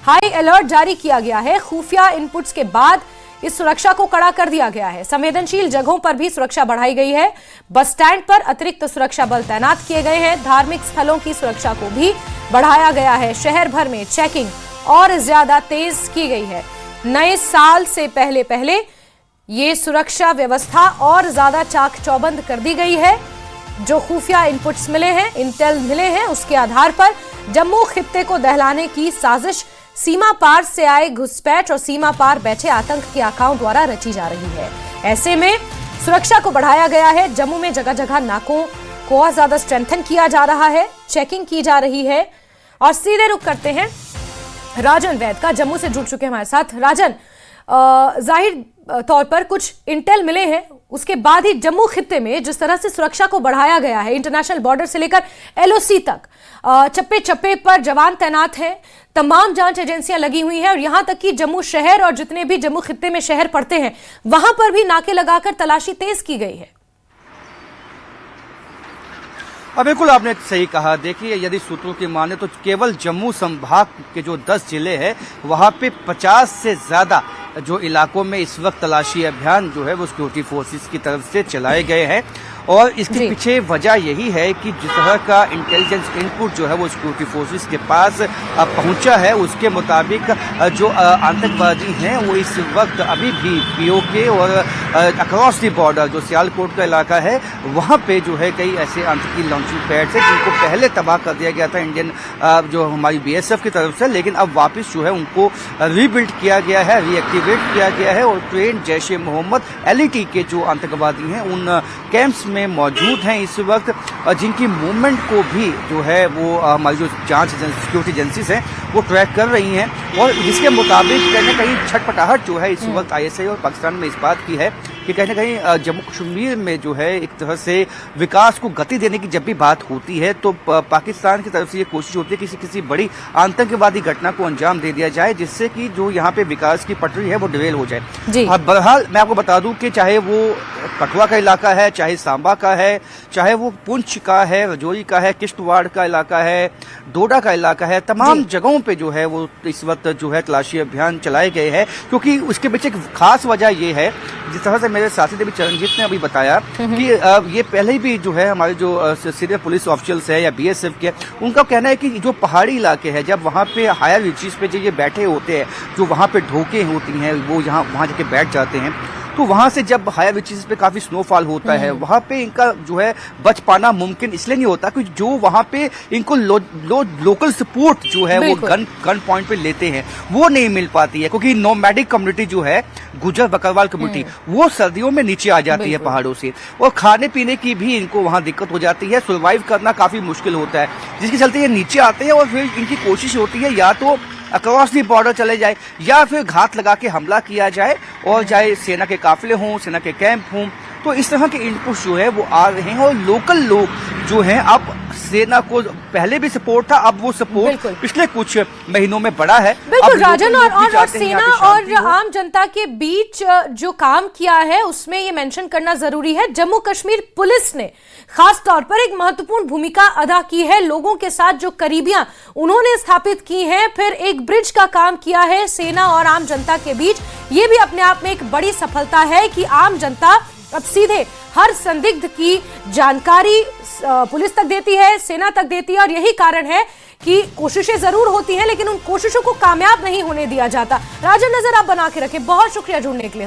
High alert जारी किया गया है। खुफिया इनपुट्स के बाद इस सुरक्षा को कड़ा कर दिया गया है। संवेदनशील जगहों पर भी सुरक्षा बढ़ाई गई है। बस स्टैंड पर अतिरिक्त सुरक्षा बल तैनात किए गए हैं। धार्मिक स्थलों की सुरक्षा को भी बढ़ाया गया है। शहर भर में चेकिंग और ज्यादा तेज की गई है। नए साल से पहले ये सुरक्षा व्यवस्था और ज्यादा चाक चौबंद कर दी गई है। जो खुफिया इनपुट्स मिले हैं, इंटेल मिले हैं, उसके आधार पर जम्मू खित्ते को दहलाने की साजिश सीमा पार से आए घुसपैठ और सीमा पार बैठे आतंक के आकाओं द्वारा रची जा रही है। ऐसे में सुरक्षा को बढ़ाया गया है। जम्मू में जगह जगह नाकों को और ज्यादा स्ट्रेंथन किया जा रहा है, चेकिंग की जा रही है। और सीधे रुख करते हैं राजन वैद का, जम्मू से जुड़ चुके हैं हमारे साथ। राजन, जाहिर तौर पर कुछ इंटेल मिले हैं, उसके बाद ही जम्मू खित्ते में जिस तरह से सुरक्षा को बढ़ाया गया है, इंटरनेशनल बॉर्डर से लेकर एलओसी तक चप्पे चप्पे पर जवान तैनात हैं, तमाम जांच एजेंसियां लगी हुई हैं और यहां तक कि जम्मू शहर और जितने भी जम्मू खित्ते में शहर पड़ते हैं वहां पर भी नाके लगाकर तलाशी तेज की गई है। बिल्कुल आपने सही कहा। देखिए, यदि सूत्रों की माने तो केवल जम्मू संभाग के जो 10 जिले हैं वहां पे 50 से ज्यादा जो इलाकों में इस वक्त तलाशी अभियान जो है वो सिक्योरिटी फोर्सेस की तरफ से चलाए गए हैं। और इसके पीछे वजह यही है कि जिस तरह का इंटेलिजेंस इनपुट जो है वो सिक्योरिटी फोर्सेस के पास पहुंचा है, उसके मुताबिक जो आतंकवादी हैं वो इस वक्त अभी भी पीओके और अक्रॉस द बॉर्डर जो सियालकोट का इलाका है वहां पे जो है कई ऐसे आतंकी लॉन्चिंग पैड्स हैं जिनको पहले तबाह कर दिया गया था इंडियन जो हमारी बीएसएफ की तरफ से, लेकिन अब वापस जो है उनको रीबिल्ड किया गया है, रीएक्टिवेट किया गया है। और ट्रेन जैश ए मोहम्मद एलईटी के जो आतंकवादी हैं उन कैंप्स में मौजूद हैं इस वक्त, जिनकी मूवमेंट को भी जो है वो हमारी जो जांच सिक्योरिटी एजेंसीज हैं वो ट्रैक कर रही हैं। और जिसके मुताबिक कहीं ना कहीं छटपटाहट जो है इस वक्त आईएसआई और पाकिस्तान में इस बात की है कि कहीं ना कहीं जम्मू कश्मीर में जो है एक तरह से विकास को गति देने की जब भी बात होती है तो पाकिस्तान की तरफ से ये कोशिश होती है कि किसी बड़ी आतंकवादी घटना को अंजाम दे दिया जाए जिससे कि जो यहाँ पे विकास की पटरी है वो डिरेल हो जाए। बहरहाल मैं आपको बता दूं कि चाहे वो कठुआ का इलाका है, चाहे सांबा का है, चाहे वो पुंछ का है, रजौरी का है, किश्तवाड़ का इलाका है, डोडा का इलाका है, तमाम जगहों पे जो है वो इस वक्त जो है तलाशी अभियान चलाए गए हैं। क्योंकि उसके पीछे एक खास वजह ये है, जिस तरह से मेरे साथी देवी चरणजीत ने अभी बताया कि ये पहले भी जो है हमारे जो सीनियर पुलिस ऑफिशियल्स है या बीएसएफ के, उनका कहना है कि जो पहाड़ी इलाके हैं जब वहाँ पे हायर रीचेस पे जो ये बैठे होते हैं, जो वहाँ पे ढोके होती हैं, वो वहाँ जाके बैठ जाते हैं, तो वहां से जब हायर रीचेस पे काफी स्नोफॉल होता है वहां पे इनका जो है बच पाना मुमकिन इसलिए नहीं होता क्योंकि जो वहां पे इनको लोकल सपोर्ट जो है वो गन पॉइंट पे लेते हैं वो नहीं मिल पाती है। क्योंकि नोमैडिक कम्युनिटी जो है, गुजर बकरवाल कम्युनिटी, वो सर्दियों में नीचे आ जाती है पहाड़ों से और खाने पीने की भी इनको वहां दिक्कत हो जाती है, सर्वाइव करना काफी मुश्किल होता है, जिसके चलते ये नीचे आते हैं। और फिर इनकी कोशिश होती है या तो अक्रॉस दी बॉर्डर चले जाए या फिर घात लगा के हमला किया जाए, और चाहे सेना के काफिले हों, सेना के कैंप हों। तो इस तरह के इनपुट्स जो है वो आ रहे हैं और लोकल लोग जो हैं, अब सेना को पहले भी सपोर्ट था, अब वो सपोर्ट पिछले कुछ महीनों में बढ़ा है। बिल्कुल राजन, और सेना और आम जनता के बीच जो काम किया है उसमें ये मेंशन करना जरूरी है, जम्मू कश्मीर पुलिस ने खास तौर पर एक महत्वपूर्ण भूमिका अदा की है। लोगों के साथ जो करीबियां उन्होंने स्थापित की हैं, फिर एक ब्रिज का काम किया है सेना और आम जनता के बीच। ये भी अपने आप में एक बड़ी सफलता है कि आम जनता अब सीधे हर संदिग्ध की जानकारी पुलिस तक देती है, सेना तक देती है। और यही कारण है कि कोशिशें जरूर होती हैं लेकिन उन कोशिशों को कामयाब नहीं होने दिया जाता। राजन, नजर आप बना के रखें। बहुत शुक्रिया जुड़ने के लिए।